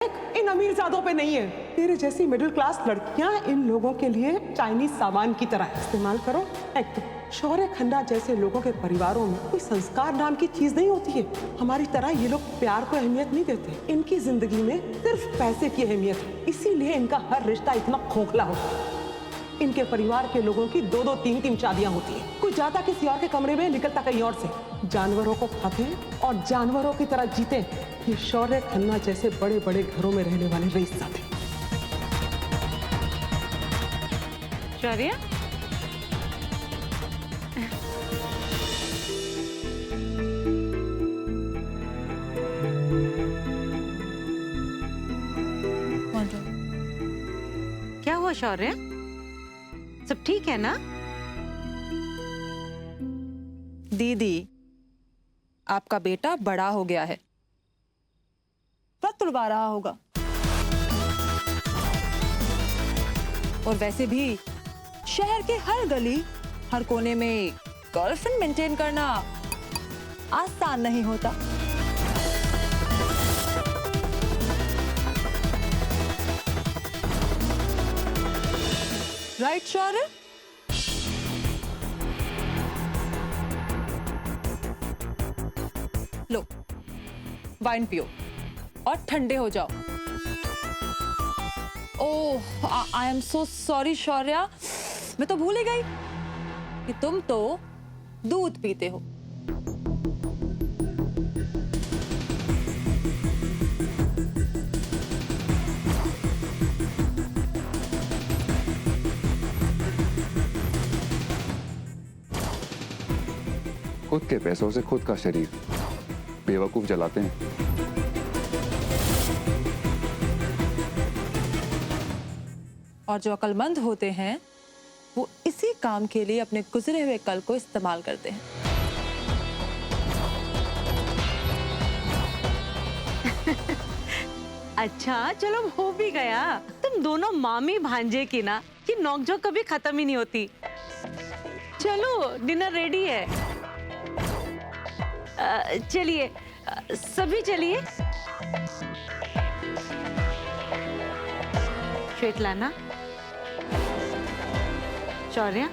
इन अमीरजादों पे नहीं है। तेरे जैसी मिडिल क्लास लड़कियां इन लोगों के लिए चाइनीज सामान की तरह इस्तेमाल करो। एक शौर्य खन्ना जैसे लोगों के परिवारों में कोई संस्कार नाम की चीज नहीं होती है। हमारी तरह ये लोग प्यार को अहमियत नहीं देते। इनकी जिंदगी में सिर्फ पैसे की अहमियत है, इसीलिए इनका हर रिश्ता इतना खोखला होता है। इनके परिवार के लोगों की 2-2, 3-3 शादियां होती हैं। कोई जाता किसी और के कमरे में, निकलता कहीं और से। जानवरों को खाते हैं और जानवरों की तरह जीते हैं। ये शौर्य खन्ना जैसे बड़े बड़े घरों में रहने वाले रईस थे। शौर्य, क्या हुआ शौर्य? सब ठीक है ना? दीदी, आपका बेटा बड़ा हो गया है, व्रत तुड़वा रहा होगा। और वैसे भी शहर के हर गली, हर कोने में गर्लफ्रेंड मेंटेन करना आसान नहीं होता। राइट शौर्य? लो, वाइन पियो और ठंडे हो जाओ। Oh, I am so sorry Shaurya, मैं तो भूल ही गई कि तुम तो दूध पीते हो। खुद के पैसों से खुद का शरीर बेवकूफ जलाते हैं। और जो अक्लमंद होते हैं वो इसी काम के लिए अपने गुजरे हुए कल को इस्तेमाल करते हैं। अच्छा चलो, हो भी गया। तुम दोनों मामी भांजे की ना कि नोकझोंक कभी खत्म ही नहीं होती। चलो, डिनर रेडी है। चलिए, सभी चलिए। श्वेतलाना, शौर्य,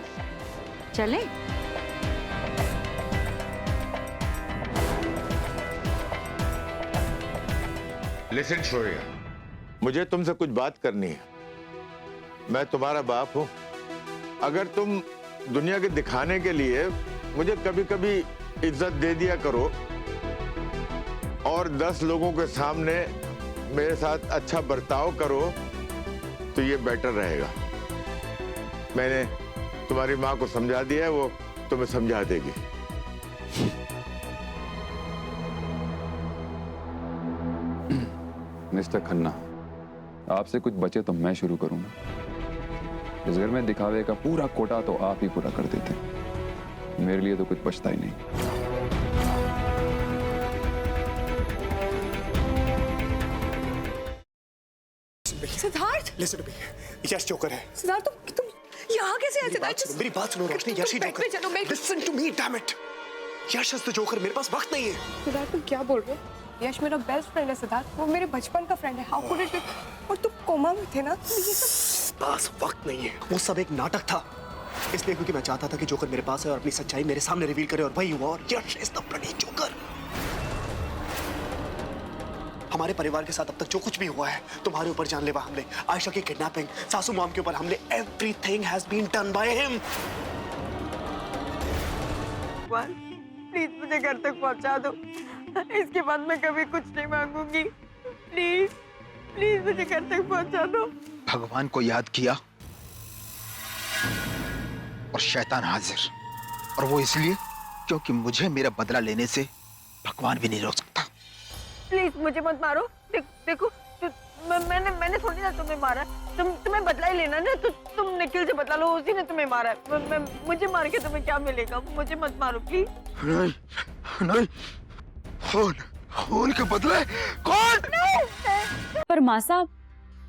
चले? लिसन शौर्य, मुझे तुमसे कुछ बात करनी है। मैं तुम्हारा बाप हूं। अगर तुम दुनिया के दिखाने के लिए मुझे कभी कभी इज्जत दे दिया करो और 10 लोगों के सामने मेरे साथ अच्छा बर्ताव करो तो ये बेटर रहेगा। मैंने तुम्हारी माँ को समझा दिया है, वो तुम्हें समझा देगी। मिस्टर खन्ना, आपसे कुछ बचे तो मैं शुरू करूंगा। इस घर में दिखावे का पूरा कोटा तो आप ही पूरा कर देते हैं। मेरे लिए तो कुछ बचता ही नहीं। Siddharth, listen to me, Yash joker है। सिद्धार्थ, तुम यहाँ कैसे आए? सिद्धार्थ, मेरी बात सुनो रोशनी, यश ही जोकर। चलो, मैं listen to me, damn it. Yash is the joker, मेरे पास वक्त नहीं है। सिद्धार्थ, तुम क्या बोल रहे हो? यश मेरा बेस्ट फ्रेंड है सिद्धार्थ, वो मेरे बचपन का फ्रेंड है। How could it be? और तुम कोमा में थे ना, तो ये सब पास वक्त नहीं है। वो सब एक नाटक था, इसलिए क्योंकि मैं चाहता था कि जोकर मेरे पास है और अपनी सच्चाई मेरे सामने रिवील करे, और वही हुआ। और यश इज द ब्लडी जोकर। हमारे परिवार के साथ अब तक जो कुछ भी हुआ है, तुम्हारे ऊपर जानलेवा हमले, आयशा की किडनैपिंग, सासू मॉम के ऊपर हमले, everything has been done by him. Please मुझे घर तक पहुंचा दो। इसके बाद मैं कभी कुछ नहीं मांगूंगी। प्लीज प्लीज मुझे घर तक पहुंचा दो। भगवान को याद किया और शैतान हाजिर, और वो इसलिए क्योंकि मुझे मेरा बदला लेने से भगवान भी नहीं रोक सकता। प्लीज मुझे मत मारो। देखो मैंने थोड़ी ना तुम्हें मारा। तुम्हें बदला ही लेना ना, तो तुम निखिल से बदला लो, उसी ने तुम्हें मारा है। मुझे मार के तुम्हें क्या मिलेगा? मुझे मत मारो प्लीज। नहीं नहीं, खून के बदले कौन? पर माँ साहब,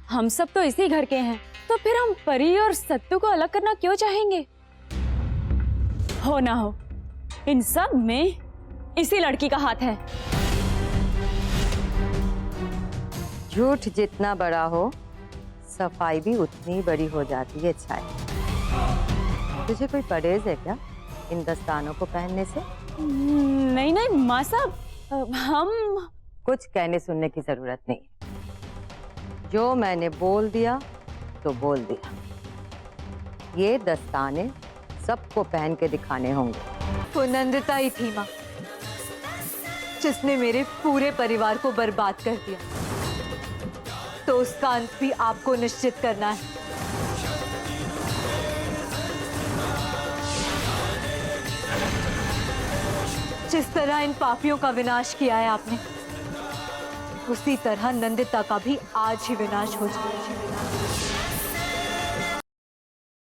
हम सब तो इसी घर के हैं, तो फिर हम परी और सत्तू को अलग करना क्यों चाहेंगे? हो ना हो, इन सब में इसी लड़की का हाथ है। झूठ जितना बड़ा हो, सफाई भी उतनी बड़ी हो जाती है छाया। तुझे कोई परहेज है क्या इन दस्तानों को पहनने से? नहीं नहीं माँ साहब, हम कुछ कहने सुनने की जरूरत नहीं। जो मैंने बोल दिया तो बोल दिया। ये दस्ताने सबको पहन के दिखाने होंगे। वो नंदिता ही थी माँ, जिसने मेरे पूरे परिवार को बर्बाद कर दिया। तो उसका अंत भी आपको निश्चित करना है। जिस तरह इन पापियों का विनाश किया है आपने, उसी तरह नंदिता का भी आज ही विनाश हो जाए।